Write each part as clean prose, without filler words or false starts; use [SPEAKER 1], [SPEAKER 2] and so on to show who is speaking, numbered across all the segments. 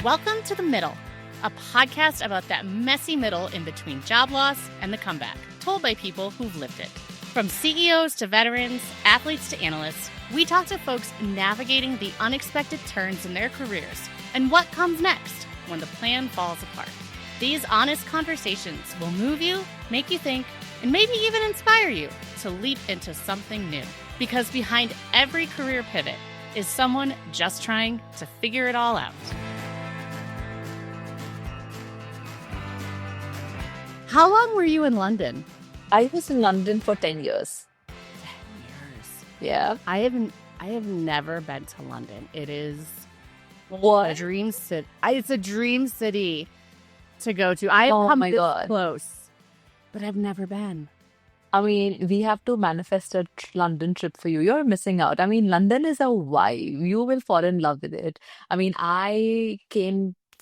[SPEAKER 1] Welcome to The Middle, a podcast about that messy middle in between job loss and the comeback, told by people who've lived it. From CEOs to veterans, athletes to analysts, we talk to folks navigating the unexpected turns in their careers and what comes next when the plan falls apart. These honest conversations will move you, make you think, and maybe even inspire you to leap into something new. Because behind every career pivot is someone just trying to figure it all out. How long were you in London?
[SPEAKER 2] I was in London for 10 years.
[SPEAKER 1] 10 years.
[SPEAKER 2] Yeah.
[SPEAKER 1] I have never been to London. It is a
[SPEAKER 2] What?
[SPEAKER 1] dream city. It's a dream city to go to. I have
[SPEAKER 2] Oh
[SPEAKER 1] come
[SPEAKER 2] my
[SPEAKER 1] this
[SPEAKER 2] God.
[SPEAKER 1] close, but I've never been.
[SPEAKER 2] I mean, we have to manifest a London trip for you. You're missing out. I mean, London is a vibe. You will fall in love with it. I mean, I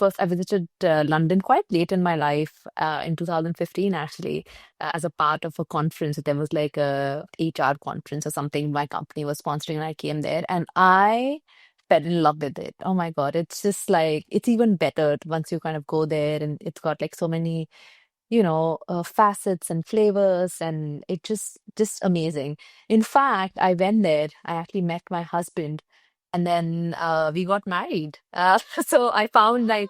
[SPEAKER 2] visited London quite late in my life, in 2015, actually, as a part of a conference. There was like a HR conference or something my company was sponsoring, and I came there and I fell in love with it. Oh my God. It's just like, it's even better once you kind of go there, and it's got like so many facets and flavors, and it just amazing. In fact, I went there. I actually met my husband, and then we got married. So I found, like,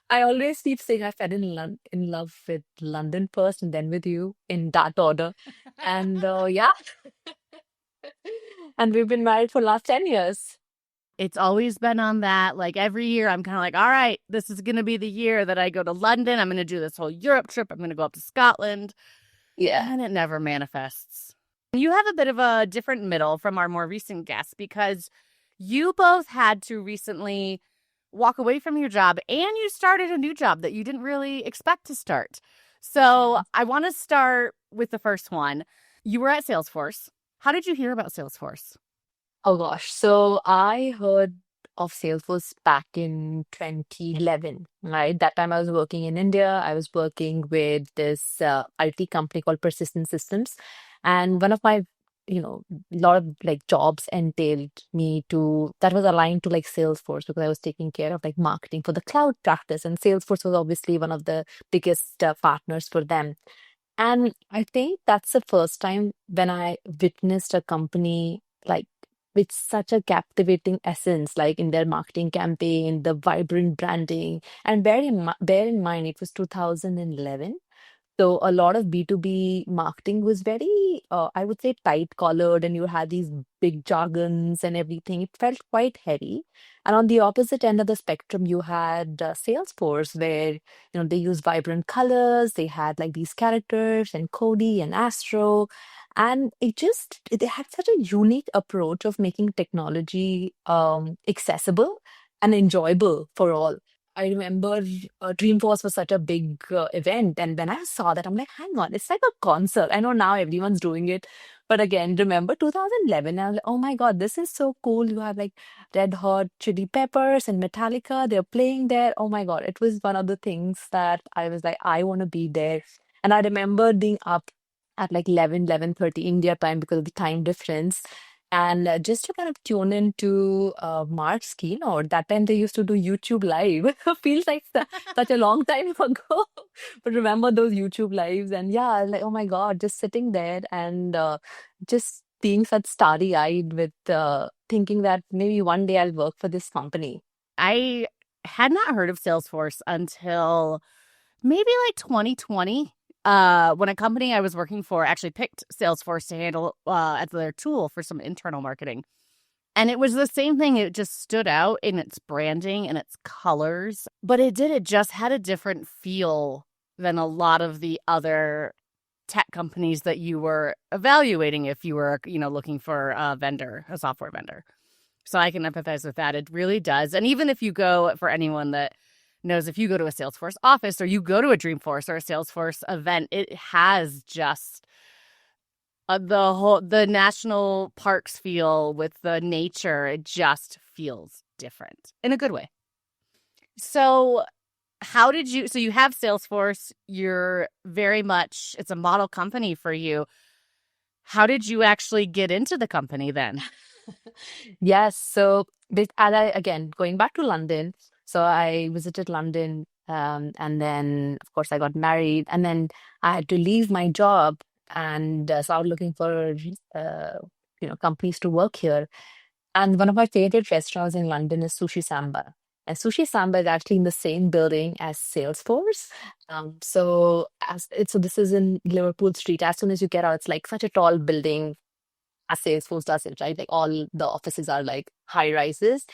[SPEAKER 2] I always keep saying I fell in love with London first, and then with you, in that order. And yeah, and we've been married for last 10 years.
[SPEAKER 1] It's always been on that. Like every year, I'm kind of like, all right, this is going to be the year that I go to London. I'm going to do this whole Europe trip. I'm going to go up to Scotland.
[SPEAKER 2] Yeah.
[SPEAKER 1] And it never manifests. You have a bit of a different middle from our more recent guests because you both had to recently walk away from your job and you started a new job that you didn't really expect to start. So I want to start with the first one. You were at Salesforce. How did you hear about Salesforce?
[SPEAKER 2] Oh gosh. So I heard of Salesforce back in 2011, right? That time I was working in India. I was working with this IT company called Persistent Systems. And one of my, lot of like jobs entailed me to, that was aligned to like Salesforce, because I was taking care of like marketing for the cloud practice. And Salesforce was obviously one of the biggest partners for them. And I think that's the first time when I witnessed a company like with such a captivating essence, like in their marketing campaign, the vibrant branding. And bear in mind, it was 2011. So a lot of B2B marketing was very, I would say, tight-collared, and you had these big jargons and everything. It felt quite heavy. And on the opposite end of the spectrum, you had Salesforce, where they use vibrant colors. They had like these characters and Cody and Astro, and they had such a unique approach of making technology accessible and enjoyable for all. I remember Dreamforce was such a big event, and when I saw that, I'm like, hang on, it's like a concert. I know now everyone's doing it, but again, remember 2011? I was like, oh my God, this is so cool. You have like Red Hot Chili Peppers and Metallica. They're playing there. Oh my God, it was one of the things that I was like, I want to be there. And I remember being up at like 11:30 India time because of the time difference. And just to kind of tune into Mark's keynote, that time they used to do YouTube Live. Feels like such a long time ago. But remember those YouTube Lives? And yeah, like, oh my God, just sitting there and just being such starry-eyed with thinking that maybe one day I'll work for this company.
[SPEAKER 1] I had not heard of Salesforce until maybe like 2020. When a company I was working for actually picked Salesforce to handle as their tool for some internal marketing. And it was the same thing. It just stood out in its branding and its colors. But it just had a different feel than a lot of the other tech companies that you were evaluating if you were, looking for a software vendor. So I can empathize with that. It really does. And even if you go, for anyone that knows, if you go to a Salesforce office or you go to a Dreamforce or a Salesforce event, it has just the national parks feel with the nature. It just feels different in a good way. So so you have Salesforce, you're very much, it's a model company for you. How did you actually get into the company then?
[SPEAKER 2] Yes. So again, going back to London. So I visited London, and then of course I got married, and then I had to leave my job and start looking for companies to work here. And one of my favorite restaurants in London is Sushi Samba. And Sushi Samba is actually in the same building as Salesforce. So this is in Liverpool Street. As soon as you get out, it's like such a tall building as Salesforce does it, right? Like all the offices are like high rises.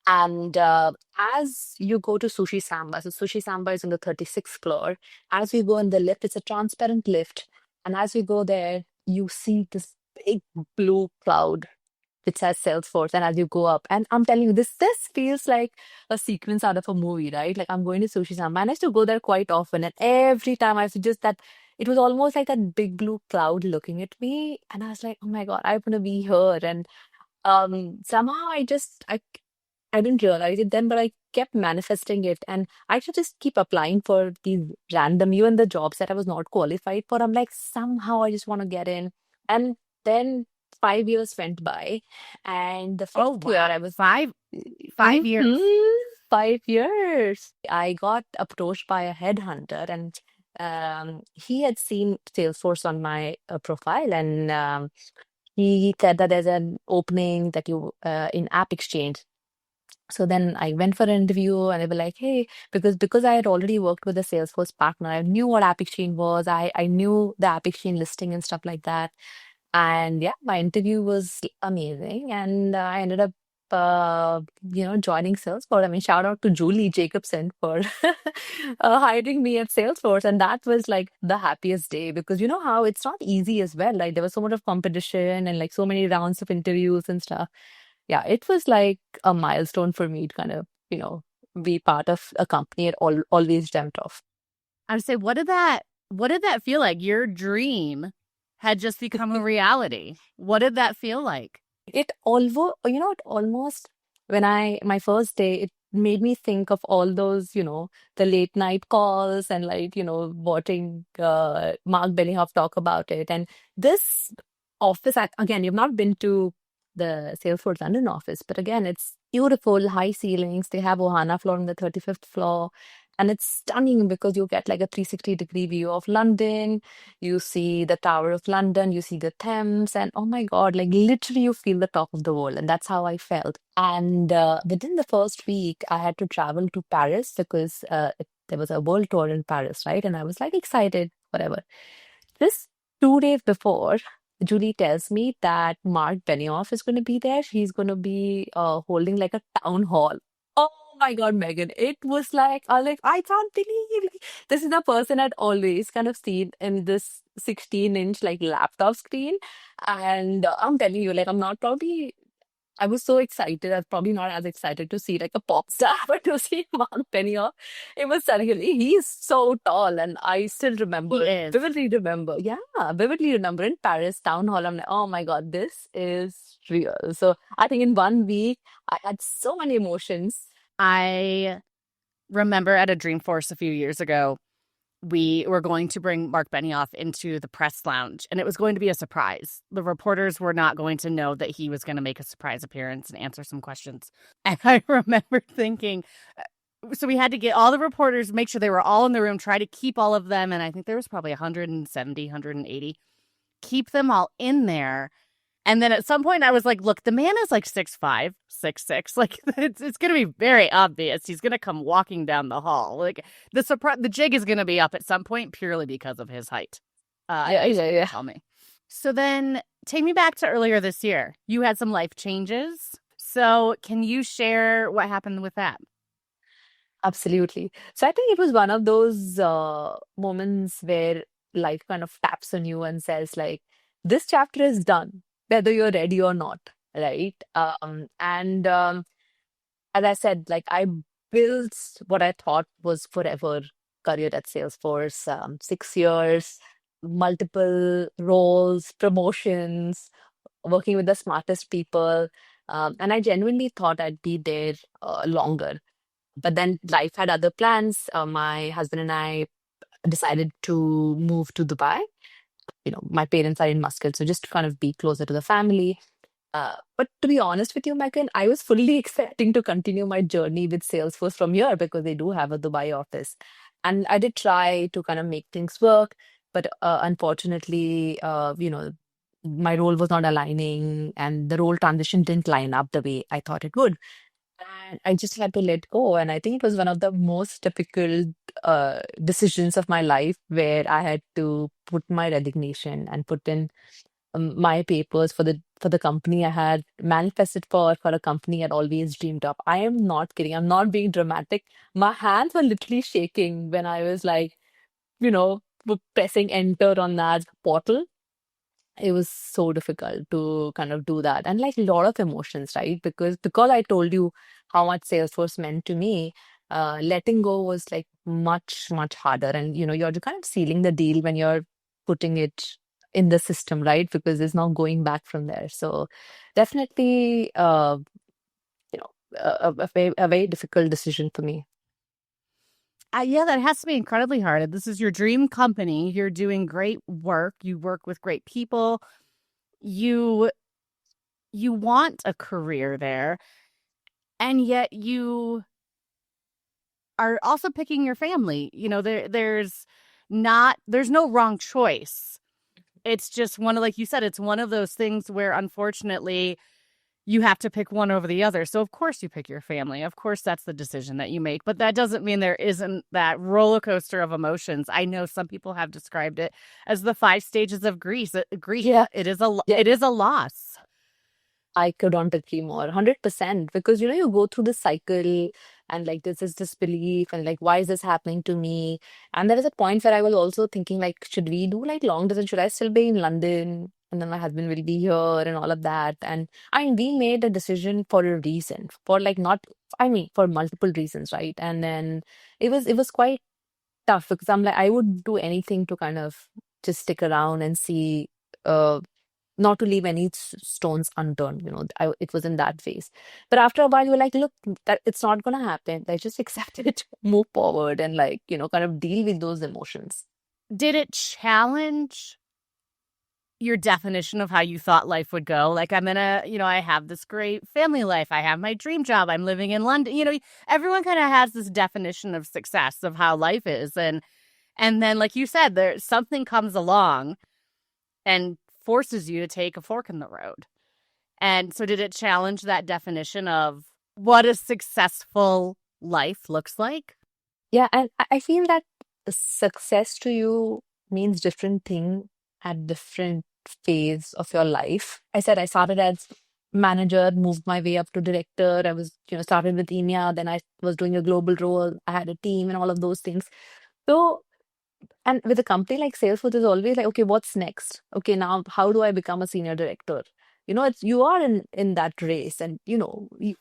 [SPEAKER 2] And as you go to Sushi Samba, so Sushi Samba is on the 36th floor. As we go in the lift, it's a transparent lift. And as we go there, you see this big blue cloud which says Salesforce. And as you go up, and I'm telling you, this feels like a sequence out of a movie, right? Like I'm going to Sushi Samba, and I used to go there quite often, and every time I used to just that it was almost like that big blue cloud looking at me, and I was like, oh my God, I want to be here. And somehow I didn't realize it then, but I kept manifesting it, and I should just keep applying for these random, even the jobs that I was not qualified for. I'm like, somehow I just want to get in. And then 5 years went by, and the
[SPEAKER 1] Oh,
[SPEAKER 2] fifth year
[SPEAKER 1] wow.
[SPEAKER 2] I was,
[SPEAKER 1] Five years.
[SPEAKER 2] Mhm, 5 years. I got approached by a headhunter, and he had seen Salesforce on my profile, and he said that there's an opening that you in App Exchange. So then I went for an interview, and they were like, "Hey," because I had already worked with a Salesforce partner, I knew what App Exchange was. I knew the App Exchange listing and stuff like that. And yeah, my interview was amazing, and I ended up, joining Salesforce. I mean, shout out to Julie Jacobson for hiring me at Salesforce, and that was like the happiest day because you know how it's not easy as well. Like there was so much of competition and like so many rounds of interviews and stuff. Yeah, it was like a milestone for me to kind of, be part of a company I'd always dreamt of.
[SPEAKER 1] I would say, what did that feel like? Your dream had just become a reality. What did that feel like?
[SPEAKER 2] It almost, when my first day, it made me think of all those, the late night calls and like, watching Mark Benioff talk about it. And this office, again, you've not been to the Salesforce London office, but again, it's beautiful, high ceilings. They have Ohana floor on the 35th floor. And it's stunning because you get like a 360-degree view of London. You see the Tower of London, you see the Thames, and oh my God, like literally you feel the top of the world. And that's how I felt. And within the first week, I had to travel to Paris because there was a world tour in Paris, right? And I was like excited, whatever. Just 2 days before, Julie tells me that Mark Benioff is going to be there. He's going to be holding like a town hall. Oh my God, Megan. It was like, I can't believe like, this is the person I'd always kind of seen in this 16-inch like laptop screen. And I'm telling you, like, I was so excited. I was probably not as excited to see like a pop star, but to see Mark Benioff, it was suddenly he's so tall, and I still
[SPEAKER 1] He
[SPEAKER 2] remember,
[SPEAKER 1] is.
[SPEAKER 2] vividly remember, yeah, vividly remember in Paris town hall. I'm like, oh my God, this is real. So I think in 1 week I had so many emotions.
[SPEAKER 1] I remember at a Dreamforce a few years ago, we were going to bring Mark Benioff into the press lounge, and it was going to be a surprise. The reporters were not going to know that he was going to make a surprise appearance and answer some questions. And I remember thinking, so we had to get all the reporters, make sure they were all in the room, try to keep all of them. And I think there was probably 170, 180, keep them all in there. And then at some point I was like, look, the man is like 6'5", 6'6". Like it's going to be very obvious. He's going to come walking down the hall. Like the jig is going to be up at some point purely because of his height.
[SPEAKER 2] Yeah, yeah, yeah.
[SPEAKER 1] Tell me. So then take me back to earlier this year. You had some life changes. So can you share what happened with that?
[SPEAKER 2] Absolutely. So I think it was one of those moments where life kind of taps on you and says, like, this chapter is done, whether you're ready or not, right? And as I said, like, I built what I thought was forever career at Salesforce, 6 years, multiple roles, promotions, working with the smartest people. And I genuinely thought I'd be there longer. But then life had other plans. My husband and I decided to move to Dubai. My parents are in Muscat, so just to kind of be closer to the family. But to be honest with you, Megan, I was fully expecting to continue my journey with Salesforce from here because they do have a Dubai office. And I did try to kind of make things work, but unfortunately, my role was not aligning and the role transition didn't line up the way I thought it would. And I just had to let go. And I think it was one of the most difficult decisions of my life where I had to put my resignation and put in my papers for the company I had manifested for a company I'd always dreamed of. I am not kidding. I'm not being dramatic. My hands were literally shaking when I was like, pressing enter on that portal. It was so difficult to kind of do that, and like a lot of emotions, right? Because I told you how much Salesforce meant to me. Letting go was like much harder, and you're kind of sealing the deal when you're putting it in the system, right? Because there's no going back from there. So definitely, you know a very difficult decision for me.
[SPEAKER 1] Yeah, that has to be incredibly hard. This is your dream company. You're doing great work. You work with great people. You you want a career there, and yet you are also picking your family. There's no wrong choice. It's just one of, like you said, it's one of those things where unfortunately you have to pick one over the other. So of course you pick your family. Of course that's the decision that you make. But that doesn't mean there isn't that roller coaster of emotions. I know some people have described it as the five stages of grief.
[SPEAKER 2] Yeah.
[SPEAKER 1] It is a loss.
[SPEAKER 2] I could not agree more, 100%. Because you go through this cycle and like this is disbelief and like why is this happening to me? And there is a point where I was also thinking like, should we do like long distance? Should I still be in London? And then my husband will be here and all of that. And I mean, we made a decision for a reason, for like not, I mean, for multiple reasons, right? And then it was quite tough because I'm like, I would do anything to kind of just stick around and see uh not to leave any stones unturned. It was in that phase. But after a while, you're like, look, that it's not going to happen. Like, just accept it, move forward, and like, kind of deal with those emotions.
[SPEAKER 1] Did it challenge your definition of how you thought life would go? Like, I have this great family life. I have my dream job. I'm living in London. Everyone kind of has this definition of success of how life is. And then, like you said, something comes along and forces you to take a fork in the road. And so did it challenge that definition of what a successful life looks like?
[SPEAKER 2] Yeah, and I feel that success to you means different thing at different phase of your life. I said I started as manager, moved my way up to director. I was, started with EMEA, then I was doing a global role. I had a team and all of those things. So and with a company like Salesforce, is always like, okay, what's next? Okay, now how do I become a senior director? It's you are in that race, and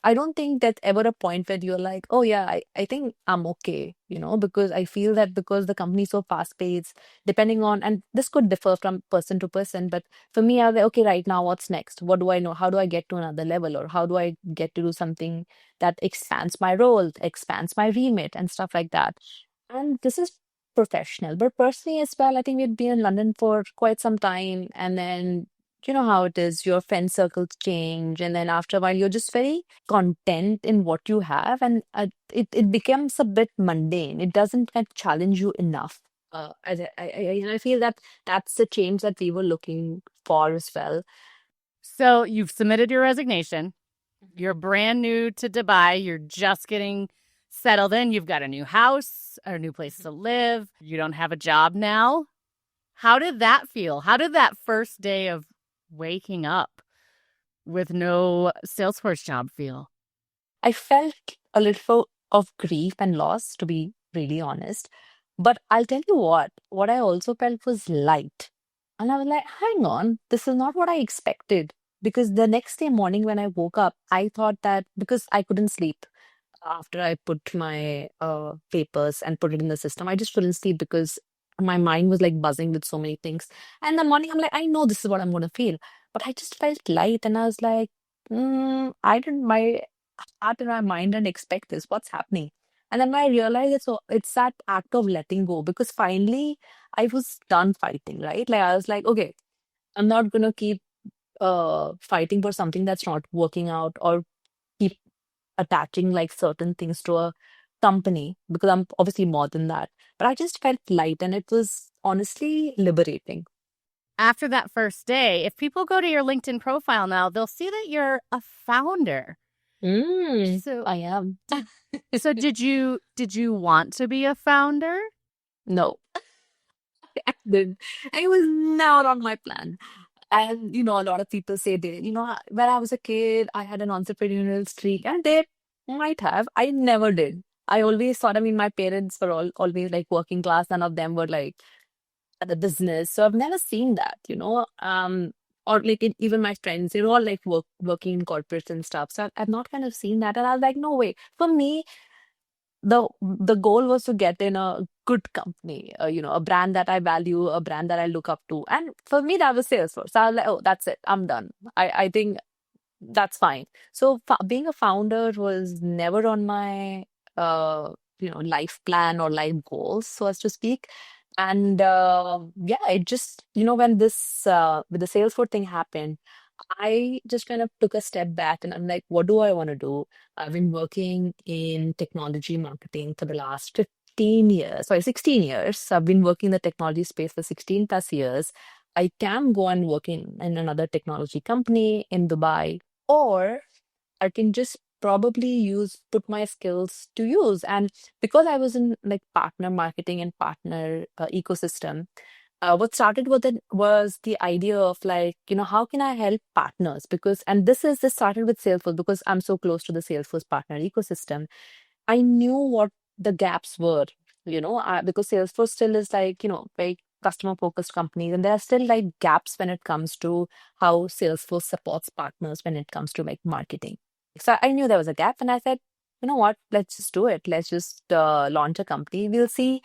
[SPEAKER 2] I don't think that ever a point where you're like, oh yeah, I think I'm okay, because I feel that because the company is so fast paced, depending on, and this could differ from person to person, but for me, I was like, okay, right now, what's next? What do I know? How do I get to another level, or how do I get to do something that expands my role, expands my remit, and stuff like that? And this is professional, but personally as well, I think we'd been in London for quite some time. And then, you know how it is, your friend circles change. And then after a while, you're just very content in what you have. And it becomes a bit mundane. It doesn't kind of challenge you enough. I feel that that's the change that we were looking for as well.
[SPEAKER 1] So you've submitted your resignation. You're brand new to Dubai. You're just getting settled in. You've got a new house, a new place to live. You don't have a job now. How did that feel? How did that first day of waking up with no Salesforce job feel?
[SPEAKER 2] I felt a little of grief and loss, to be really honest. But I'll tell you what I also felt was light. And I was like, hang on, this is not what I expected. Because the next day morning when I woke up, I thought that because I couldn't sleep after I put my papers and put it in the system, I just couldn't sleep because my mind was like buzzing with so many things. And in the morning, I'm like, I know this is what I'm going to feel. But I just felt light and I was like, I didn't, my heart and my mind didn't expect this. What's happening? And then I realized it's that act of letting go because finally I was done fighting, right? Like I was like, okay, I'm not gonna keep fighting for something that's not working out, or keep attaching like certain things to a company, because I'm obviously more than that. But I just felt light, and it was honestly liberating.
[SPEAKER 1] After that first day, if people go to your LinkedIn profile now, they'll see that you're a founder. So
[SPEAKER 2] I am.
[SPEAKER 1] did so did you want to be a founder?
[SPEAKER 2] No, I didn't. It was not on my plan. And a lot of people say when I was a kid, I had an entrepreneurial streak, and they might have. I never did. I always thought, I mean, my parents were always like working class. None of them were like at the business. So I've never seen that. Or like even my friends, they're all like working in corporates and stuff. So I've not kind of seen that. And I was like, no way. For me, the goal was to get in a good company, a brand that I value, a brand that I look up to. And for me, that was Salesforce. I was like, oh, that's it. I'm done. I think that's fine. So being a founder was never on my life plan or life goals, so as to speak. And yeah, it just when this with the Salesforce thing happened, I just kind of took a step back, and I'm like, what do I want to do? I've been working in technology marketing for the last 15 years, sorry, 16 years. So I've been working in the technology space for 16 plus years. I can go and work in another technology company in Dubai, or I can just probably put my skills to use. And because I was in like partner marketing and partner ecosystem, what started with it was the idea of like, how can I help partners? Because, and this started with Salesforce because I'm so close to the Salesforce partner ecosystem. I knew what the gaps were, because Salesforce still is like, very customer focused companies, and there are still like gaps when it comes to how Salesforce supports partners when it comes to like marketing. So I knew there was a gap, and I said, you know what, let's just do it. Let's just launch a company. We'll see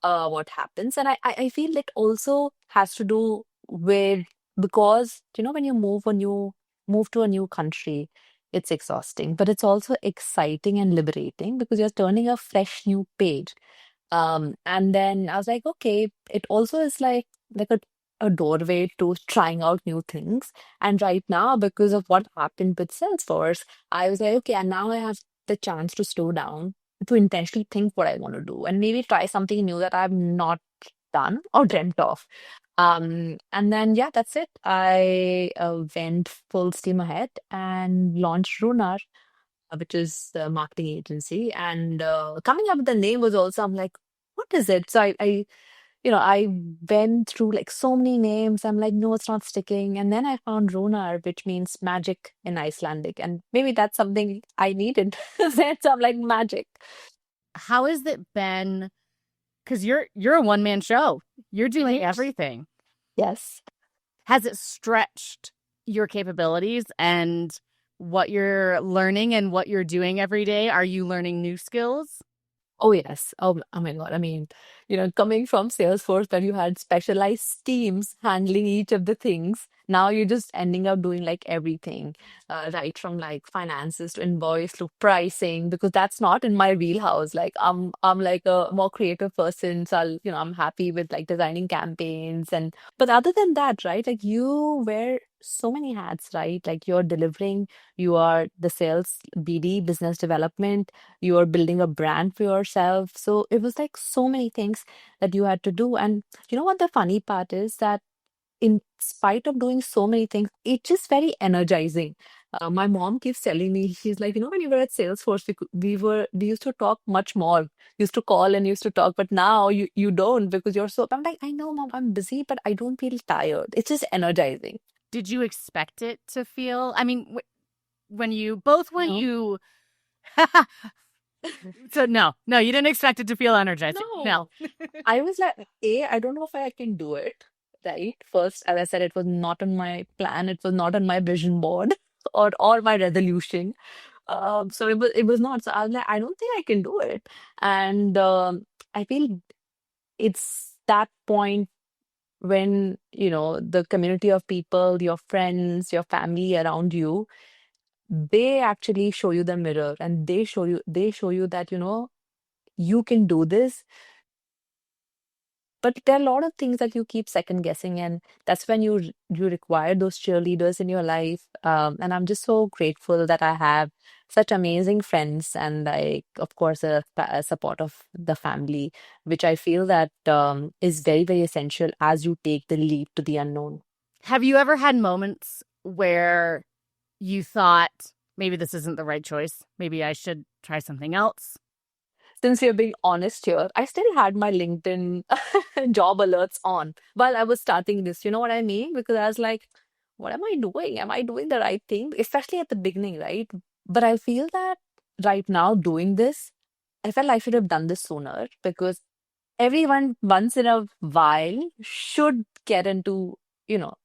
[SPEAKER 2] what happens. And I feel it also has to do with, because when you move to a new country, it's exhausting, but it's also exciting and liberating because you're turning a fresh new page. And then I was like, okay, it also is like a doorway to trying out new things. And right now, because of what happened with Salesforce, I was like, okay, and now I have the chance to slow down, to intentionally think what I want to do, and maybe try something new that I've not done or dreamt of. And then yeah, that's it. I went full steam ahead and launched Runar, which is the marketing agency. And coming up with the name was also, I'm like, what is it? So I went through like so many names. I'm like, no, it's not sticking. And then I found Runar, which means magic in Icelandic. And maybe that's something I needed. So I'm like, magic.
[SPEAKER 1] How has it been? Because you're a one man show. You're doing
[SPEAKER 2] Mhm.
[SPEAKER 1] everything.
[SPEAKER 2] Yes.
[SPEAKER 1] Has it stretched your capabilities and what you're learning and what you're doing every day? Are you learning new skills?
[SPEAKER 2] Oh, yes. Oh my God. I mean, coming from Salesforce where you had specialized teams handling each of the things, now you're just ending up doing like everything, right from like finances to invoice to pricing, because that's not in my wheelhouse. Like I'm like a more creative person, so I'm happy with like designing campaigns. And but other than that, right? Like you wear so many hats, right? Like you're delivering, you are the sales BD, business development, you are building a brand for yourself. So it was like so many things that you had to do. And you know what the funny part is, that in spite of doing so many things, it's just very energizing. My mom keeps telling me, she's like, when you were at Salesforce, we used to talk much more, used to call and used to talk, but now you don't, because you're so. I'm like, I know, mom, I'm busy, but I don't feel tired. It's just energizing.
[SPEAKER 1] Did you expect it to feel? I mean, when you both when
[SPEAKER 2] No.
[SPEAKER 1] you so no, you didn't expect it to feel energizing. No.
[SPEAKER 2] No. I was like, I don't know if I can do it. Right. First, as I said, it was not on my plan. It was not on my vision board or my resolution. So it was not. So I was like, I don't think I can do it. And I feel it's that point when, the community of people, your friends, your family around you, they actually show you the mirror, and they show you that, you can do this. But there are a lot of things that you keep second guessing, and that's when you require those cheerleaders in your life. And I'm just so grateful that I have such amazing friends and, like, of course, a support of the family, which I feel that is very, very essential as you take the leap to the unknown.
[SPEAKER 1] Have you ever had moments where you thought, maybe this isn't the right choice? Maybe I should try something else?
[SPEAKER 2] Since you're being honest here, I still had my LinkedIn job alerts on while I was starting this. You know what I mean? Because I was like, what am I doing? Am I doing the right thing? Especially at the beginning, right? But I feel that right now doing this, I felt I should have done this sooner, because everyone once in a while should get into,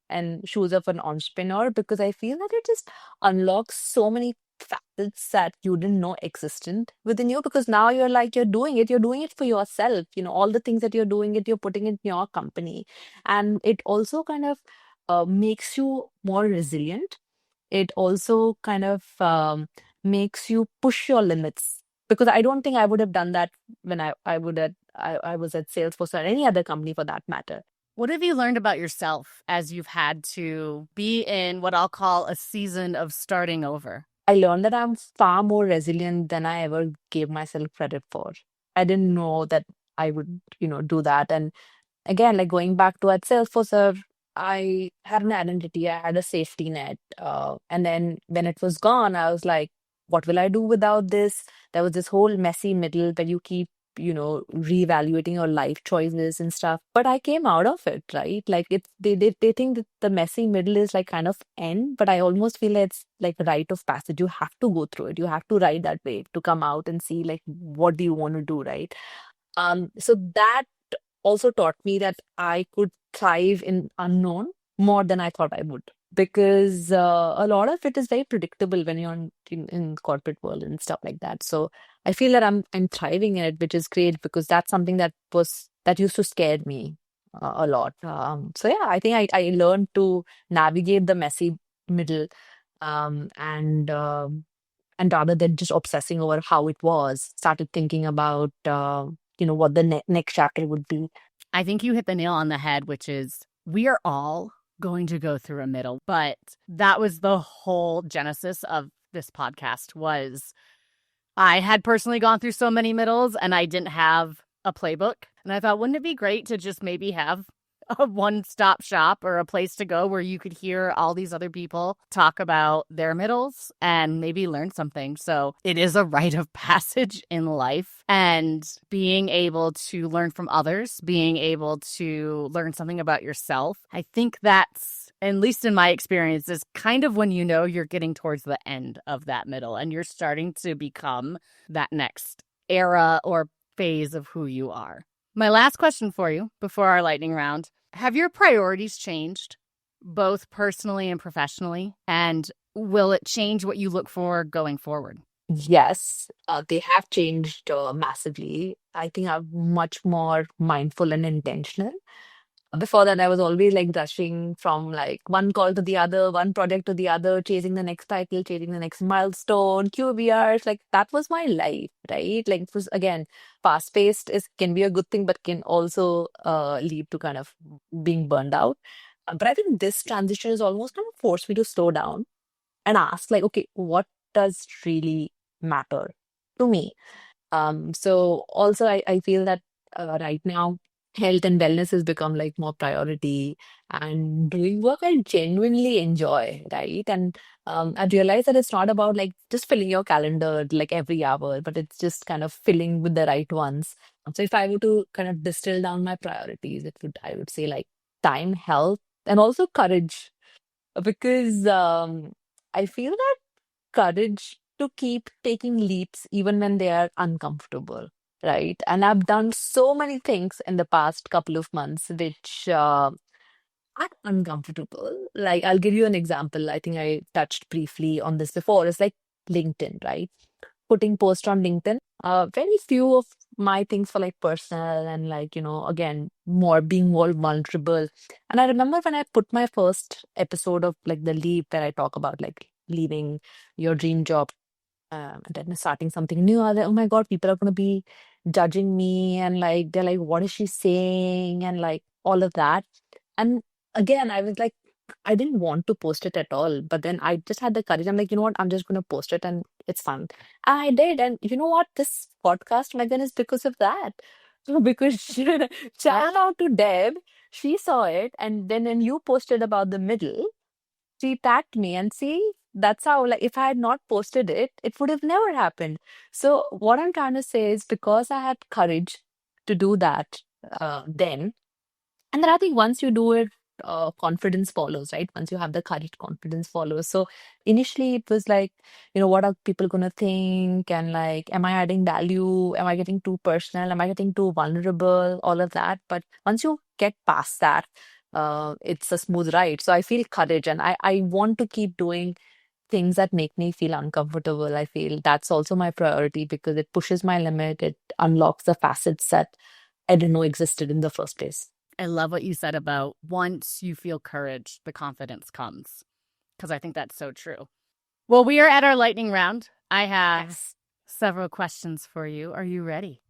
[SPEAKER 2] and shoes of an entrepreneur, because I feel that it just unlocks so many facets that you didn't know existent within you, because now you're doing it for yourself. All the things that you're doing it, you're putting it in your company. And it also kind of makes you more resilient. It also kind of makes you push your limits, because I don't think I would have done that when I was at Salesforce or any other company for that matter.
[SPEAKER 1] What have you learned about yourself as you've had to be in what I'll call a season of starting over?
[SPEAKER 2] I learned that I'm far more resilient than I ever gave myself credit for. I didn't know that I would, do that. And again, like going back to at Salesforce, I had an identity, I had a safety net. And then when it was gone, I was like, what will I do without this? There was this whole messy middle where you keep, reevaluating your life choices and stuff. But I came out of it, right? Like they think that the messy middle is like kind of end, but I almost feel it's like a rite of passage. You have to go through it. You have to ride that wave to come out and see like what do you want to do, right? So that also taught me that I could thrive in unknown more than I thought I would. Because a lot of it is very predictable when you're in corporate world and stuff like that. So I feel that I'm thriving in it, which is great, because that's something that used to scare me a lot. So yeah, I think I learned to navigate the messy middle, and rather than just obsessing over how it was, started thinking about what the next chapter would be.
[SPEAKER 1] I think you hit the nail on the head, which is we are all going to go through a middle, but that was the whole genesis of this podcast. Was I had personally gone through so many middles and I didn't have a playbook. And I thought, wouldn't it be great to just maybe have a one-stop shop or a place to go where you could hear all these other people talk about their middles and maybe learn something. So it is a rite of passage in life, and being able to learn from others, being able to learn something about yourself. I think that's, at least in my experience, is kind of when you know you're getting towards the end of that middle and you're starting to become that next era or phase of who you are. My last question for you before our lightning round: have your priorities changed, both personally and professionally? And will it change what you look for going forward?
[SPEAKER 2] Yes, they have changed massively. I think I'm much more mindful and intentional. Before that, I was always like rushing from like one call to the other, one project to the other, chasing the next title, chasing the next milestone, QBRs. Like that was my life, right? Like it was, again, fast paced is can be a good thing, but can also lead to kind of being burned out. But I think this transition is almost kind of forced me to slow down and ask, like, okay, what does really matter to me? So also I feel that right now health and wellness has become like more priority, and doing work I genuinely enjoy, right? And I realized that it's not about like just filling your calendar like every hour, but it's just kind of filling with the right ones. So if I were to kind of distill down my priorities, I would say like time, health, and also courage, because I feel that courage to keep taking leaps even when they are uncomfortable, right? And I've done so many things in the past couple of months which are uncomfortable. Like, I'll give you an example. I think I touched briefly on this before. It's like LinkedIn, right? Putting post on LinkedIn. Very few of my things for like personal and like, again, being more vulnerable. And I remember when I put my first episode of like the leap where I talk about like leaving your dream job, And then starting something new. I was like, oh my God, people are going to be judging me. And like, they're like, what is she saying? And like all of that. And again, I was like, I didn't want to post it at all. But then I just had the courage. I'm like, you know what? I'm just going to post it and it's fun. And I did. And you know what? This podcast, Megan, is because of that. Because shout out to Deb. She saw it. And then when you posted about the middle, she tagged me and see, that's how, like, if I had not posted it, it would have never happened. So what I'm trying to say is because I had courage to do that then, and then I think once you do it, confidence follows, right? Once you have the courage, confidence follows. So initially it was like, what are people gonna think? And like, am I adding value? Am I getting too personal? Am I getting too vulnerable? All of that. But once you get past that, it's a smooth ride. So I feel courage, and I want to keep doing things that make me feel uncomfortable. I feel that's also my priority because it pushes my limit. It unlocks the facets that I didn't know existed in the first place.
[SPEAKER 1] I love what you said about once you feel courage, the confidence comes, because I think that's so true. Well, we are at our lightning round. I have
[SPEAKER 2] Yes.
[SPEAKER 1] several questions for you. Are you ready?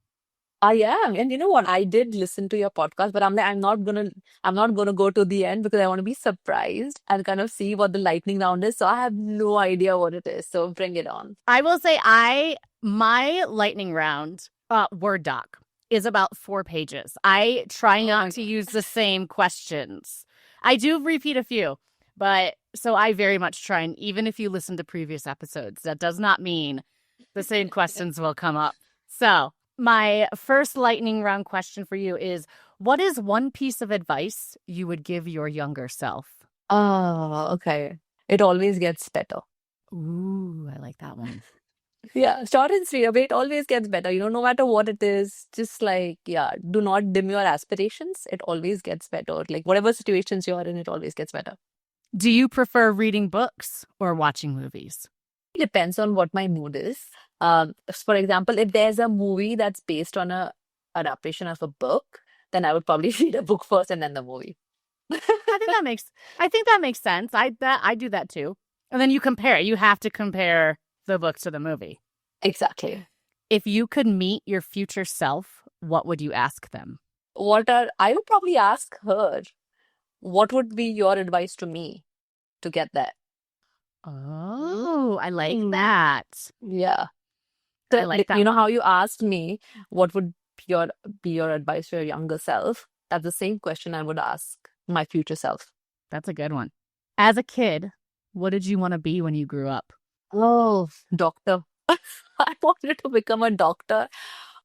[SPEAKER 2] I am. And you know what? I did listen to your podcast, but I'm like, I'm not gonna go to the end because I want to be surprised and kind of see what the lightning round is. So I have no idea what it is. So bring it on.
[SPEAKER 1] I will say my lightning round Word doc is about 4 pages. I try
[SPEAKER 2] Oh
[SPEAKER 1] not
[SPEAKER 2] my
[SPEAKER 1] to
[SPEAKER 2] God.
[SPEAKER 1] use the same questions. I do repeat a few, but so I very much try, and even if you listen to previous episodes, that does not mean the same questions will come up. So, my first lightning round question for you is, what is one piece of advice you would give your younger self?
[SPEAKER 2] Oh, okay. It always gets better.
[SPEAKER 1] Ooh, I like that one.
[SPEAKER 2] Yeah, short and sweet, but it always gets better. No matter what it is, just like, yeah, do not dim your aspirations. It always gets better. Like, whatever situations you're in, it always gets better.
[SPEAKER 1] Do you prefer reading books or watching movies?
[SPEAKER 2] It depends on what my mood is. For example, if there's a movie that's based on a adaptation of a book, then I would probably read a book first and then the movie.
[SPEAKER 1] I think that makes I think that makes sense. I do that too. And then you compare. You have to compare the book to the movie.
[SPEAKER 2] Exactly.
[SPEAKER 1] If you could meet your future self, what would you ask them?
[SPEAKER 2] I would probably ask her, what would be your advice to me to get there?
[SPEAKER 1] Oh, I like
[SPEAKER 2] Mm.
[SPEAKER 1] that.
[SPEAKER 2] Yeah.
[SPEAKER 1] I like that
[SPEAKER 2] You know
[SPEAKER 1] one.
[SPEAKER 2] how you asked me what would your be your advice for your younger self? That's the same question I would ask my future self.
[SPEAKER 1] That's a good one. As a kid, what did you want to be when you grew up?
[SPEAKER 2] Oh, doctor. I wanted to become a doctor.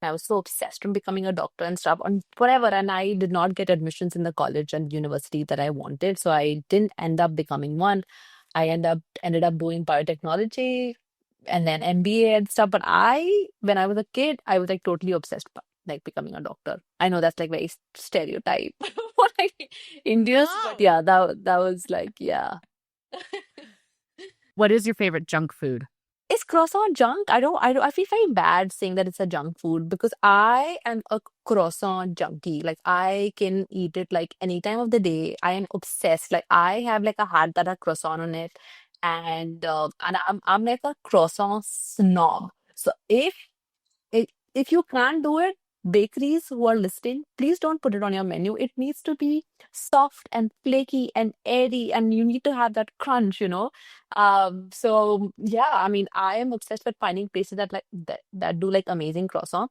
[SPEAKER 2] I was so obsessed with becoming a doctor and stuff and whatever. And I did not get admissions in the college and university that I wanted. So I didn't end up becoming one. I ended up doing biotechnology and then MBA and stuff. But when I was a kid, I was like totally obsessed with like becoming a doctor. I know that's like very stereotype for like Indians, but yeah, that was like, yeah.
[SPEAKER 1] What is your favorite junk food?
[SPEAKER 2] Is croissant junk? I feel very bad saying that it's a junk food because I am a croissant junkie. Like I can eat it like any time of the day. I am obsessed. Like I have like a hat that has croissant on it, and I'm like a croissant snob. So if you can't do it, bakeries who are listening, please don't put it on your menu. It needs to be soft and flaky and airy, and you need to have that crunch. So yeah, I mean, I am obsessed with finding places that do like amazing croissant.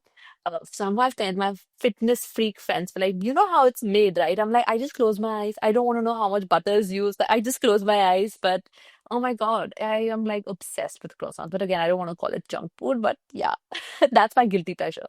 [SPEAKER 2] Some of my fitness freak friends were like, you know how it's made, right? I'm like, I just close my eyes. I don't want to know how much butter is used. I just close my eyes, but oh my God, I am like obsessed with croissants. But again, I don't want to call it junk food, but yeah, that's my guilty pleasure.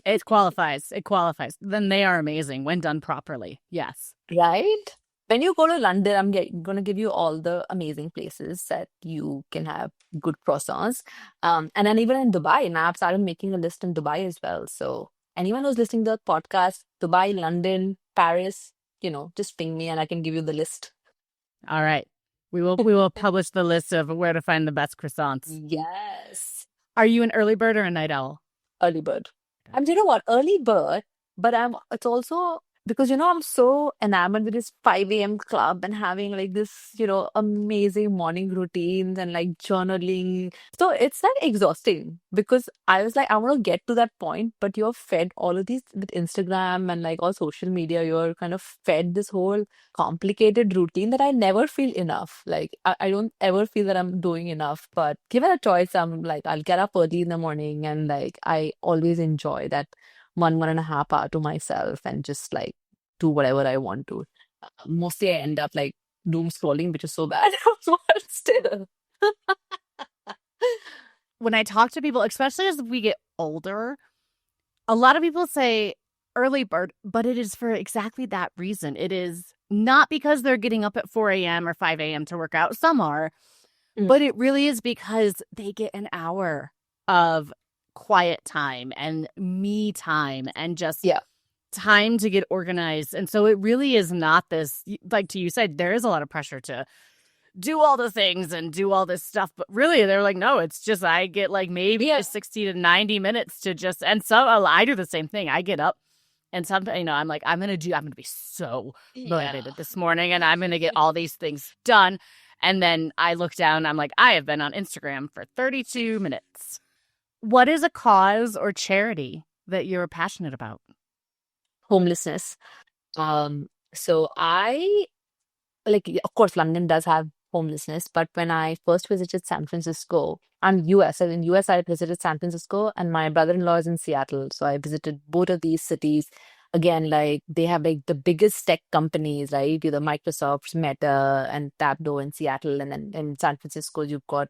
[SPEAKER 1] It qualifies. It qualifies. Then they are amazing when done properly. Yes.
[SPEAKER 2] Right? When you go to London, I'm going to give you all the amazing places that you can have good croissants. And then even in Dubai, now I've started making a list in Dubai as well. So anyone who's listening to the podcast, Dubai, London, Paris, just ping me and I can give you the list.
[SPEAKER 1] All right. We will publish the list of where to find the best croissants.
[SPEAKER 2] Yes.
[SPEAKER 1] Are you an early bird or a night owl?
[SPEAKER 2] Early bird. You know what? Early bird, but it's also because I'm so enamored with this 5 a.m. club and having like this, amazing morning routines and like journaling. So it's like exhausting because I was like, I want to get to that point, but you're fed all of these with Instagram and like all social media, you're kind of fed this whole complicated routine that I never feel enough. Like I don't ever feel that I'm doing enough. But given a choice, I'm like, I'll get up early in the morning and like I always enjoy that 1.5 hour to myself and just like do whatever I want to. Mostly I end up like doom scrolling, which is so bad. But still.
[SPEAKER 1] When I talk to people, especially as we get older, a lot of people say early bird, but it is for exactly that reason. It is not because they're getting up at 4 a.m. or 5 a.m. to work out. Some are,
[SPEAKER 2] Mm.
[SPEAKER 1] but it really is because they get an hour of quiet time and me time and just
[SPEAKER 2] Yeah.
[SPEAKER 1] time to get organized. And so it really is not this, like to you said, there is a lot of pressure to do all the things and do all this stuff. But really, they're like, no, it's just I get like maybe
[SPEAKER 2] Yeah.
[SPEAKER 1] 60 to 90 minutes to just, and so I do the same thing. I get up and sometimes, I'm like, I'm going to be so
[SPEAKER 2] Yeah.
[SPEAKER 1] motivated this morning and I'm going to get all these things done. And then I look down, I'm like, I have been on Instagram for 32 minutes. What is a cause or charity that you're passionate about?
[SPEAKER 2] Homelessness. So I like, of course, London does have homelessness, but when I first visited San Francisco, and US, and in US, I visited San Francisco, and my brother-in-law is in Seattle. So I visited both of these cities. Again, like they have like the biggest tech companies, right? You the Microsoft, Meta, and Tableau in Seattle, and then in San Francisco, you've got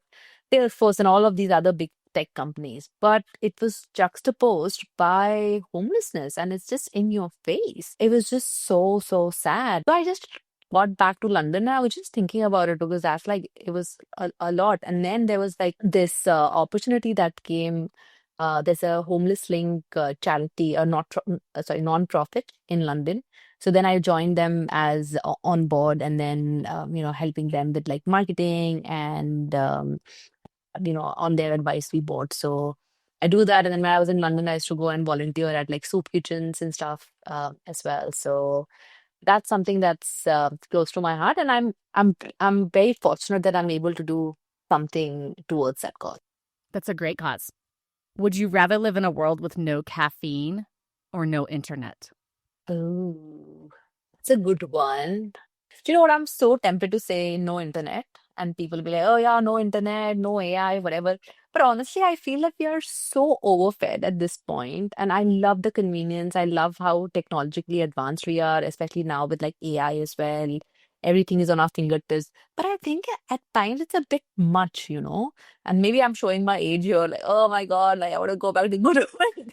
[SPEAKER 2] Salesforce and all of these other big tech companies. But it was juxtaposed by homelessness, and it's just in your face. It was just so, so sad. So I just got back to London, and I was just thinking about it because that's like it was a lot. And then there was like this opportunity that came. There's a homeless link charity, a not sorry non-profit in London. So then I joined them as on board, and then helping them with like marketing and on their advisory board. So I do that, and then when I was in London, I used to go and volunteer at like soup kitchens and stuff as well. So that's something that's close to my heart, and I'm very fortunate that I'm able to do something towards that cause.
[SPEAKER 1] That's a great cause. Would you rather live in a world with no caffeine or no internet?
[SPEAKER 2] Oh, that's a good one. Do you know what? I'm so tempted to say no internet, and people will be like, oh, yeah, no internet, no AI, whatever. But honestly, I feel like we are so overfed at this point, and I love the convenience. I love how technologically advanced we are, especially now with like AI as well. Everything is on our fingertips. But I think at times it's a bit much. And maybe I'm showing my age here, like, oh my God, like I want to go back to good old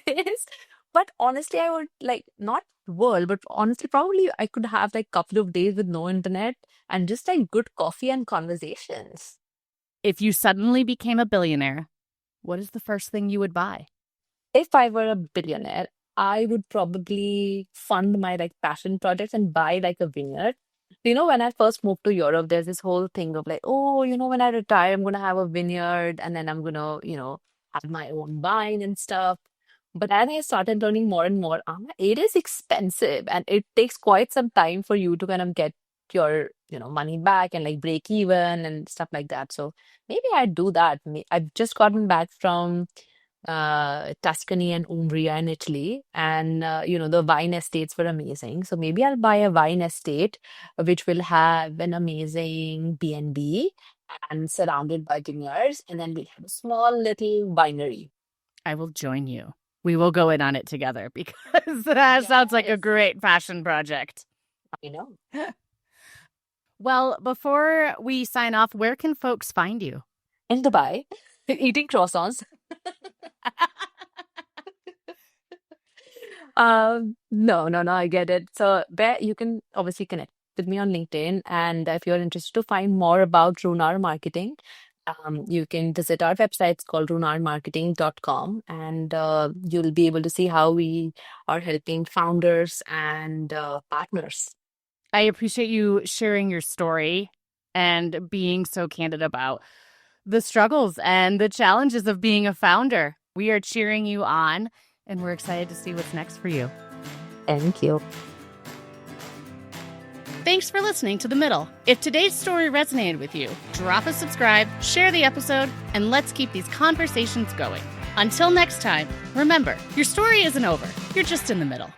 [SPEAKER 2] days. But honestly, I would like not world, but honestly, probably I could have like couple of days with no internet and just like good coffee and conversations.
[SPEAKER 1] If you suddenly became a billionaire, what is the first thing you would buy?
[SPEAKER 2] If I were a billionaire, I would probably fund my like passion projects and buy like a vineyard. When I first moved to Europe, there's this whole thing of like, oh, when I retire, I'm gonna have a vineyard and then I'm gonna, have my own wine and stuff. But as I started learning more and more, it is expensive and it takes quite some time for you to kind of get your, money back and like break even and stuff like that. So maybe I'd do that. I've just gotten back from Tuscany and Umbria in Italy, and the wine estates were amazing. So maybe I'll buy a wine estate which will have an amazing B&B and surrounded by vineyards, and then we'll have a small little winery.
[SPEAKER 1] I will join you. We will go in on it together because that sounds like a
[SPEAKER 2] Yes,
[SPEAKER 1] great fashion project.
[SPEAKER 2] I know.
[SPEAKER 1] Well, before we sign off, where can folks find you?
[SPEAKER 2] In Dubai, eating croissants. No, no, no, I get it. So, Bear, you can obviously connect with me on LinkedIn. And if you're interested to find more about Runar marketing, you can visit our website. It's called runarmarketing.com. And you'll be able to see how we are helping founders and partners.
[SPEAKER 1] I appreciate you sharing your story and being so candid about the struggles and the challenges of being a founder. We are cheering you on and we're excited to see what's next for you.
[SPEAKER 2] Thank you.
[SPEAKER 1] Thanks for listening to The Middle. If today's story resonated with you, drop a subscribe, share the episode, and let's keep these conversations going. Until next time, remember, your story isn't over. You're just in the middle.